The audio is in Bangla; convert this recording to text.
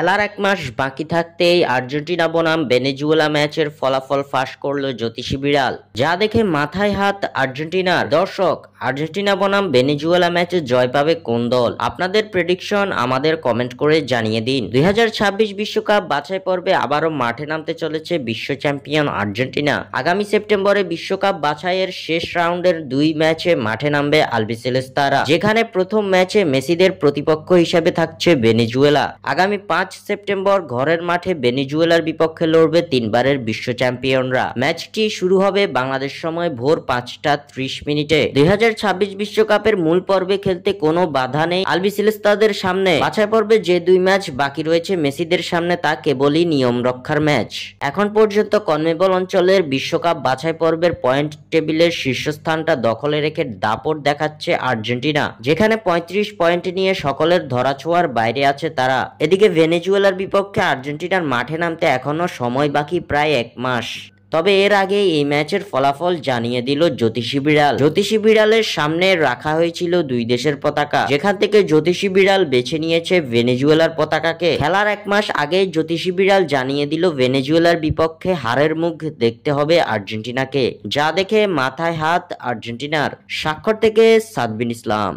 খেলার এক মাস বাকি থাকতেই আর্জেন্টিনা বনাম ভেনেজুয়েলা ম্যাচের ফলাফল ফাঁস করল জ্যোতিষী বিড়াল, যা দেখে মাথায় হাত আর্জেন্টিনার। দর্শক, আর্জেন্টিনা বনাম ভেনেজুয়েলা ম্যাচে জয় পাবে কোন দল? আপনাদের প্রেডিকশন আমাদের কমেন্ট করে জানিয়ে দিন। 2026 বিশ্বকাপ বাছাই পর্বে আবারও মাঠে নামতে চলেছে বিশ্ব চ্যাম্পিয়ন আর্জেন্টিনা। আগামী সেপ্টেম্বরে বিশ্বকাপ বাছাইয়ের শেষ রাউন্ডের 2 ম্যাচে মাঠে নামবে আলবিসেলেস্তারা, যেখানে প্রথম ম্যাচে মেসিদের প্রতিপক্ষ হিসেবে থাকছে ভেনেজুয়েলা। আগামী 5 সেপ্টেম্বর ঘরের মাঠে ভেনেজুয়েলার বিপক্ষে লড়বে 3 বারের বিশ্ব চ্যাম্পিয়নরা। ম্যাচটি শুরু হবে বাংলাদেশ সময় ভোর 5টা 30 মিনিটে। 2026 বিশ্বকাপের মূল পর্বে খেলতে কোনো বাধা নেই আলবিসেলেস্তাদের সামনে। বাছাই পর্বে যে 2 ম্যাচ বাকি রয়েছে মেসিদের সামনে, তা কেবলই নিয়ম রক্ষার ম্যাচ। এখন পর্যন্ত কনমেবল অঞ্চলের বিশ্বকাপ বাছাই পর্বের পয়েন্ট টেবিলের শীর্ষস্থানটা দখলে রেখে দাপট দেখাচ্ছে আর্জেন্টিনা, যেখানে 35 পয়েন্ট নিয়ে সকলের ধরাছোঁয়ার বাইরে আছে তারা। এদিকে ভেনেজুয়েলার বিপক্ষে আর্জেন্টিনার মাঠে নামতে এখনো সময় বাকি প্রায় 1 মাস। তবে এর আগে এই ম্যাচের ফলাফল জানিয়ে দিল জ্যোতিষী বিড়াল। জ্যোতিষী বিড়ালের সামনে রাখা হয়েছিল 2 দেশের পতাকা, যেখান থেকে জ্যোতিষী বিড়াল বেছে নিয়েছে ভেনেজুয়েলার পতাকাকে। খেলার 1 মাস আগে জ্যোতিষী বিড়াল জানিয়ে দিল ভেনেজুয়েলার বিপক্ষে হারের মুখ দেখতে হবে আর্জেন্টিনাকে, যা দেখে মাথায় হাত আর্জেন্টিনার। স্বাক্ষর থেকে সাদবিন ইসলাম।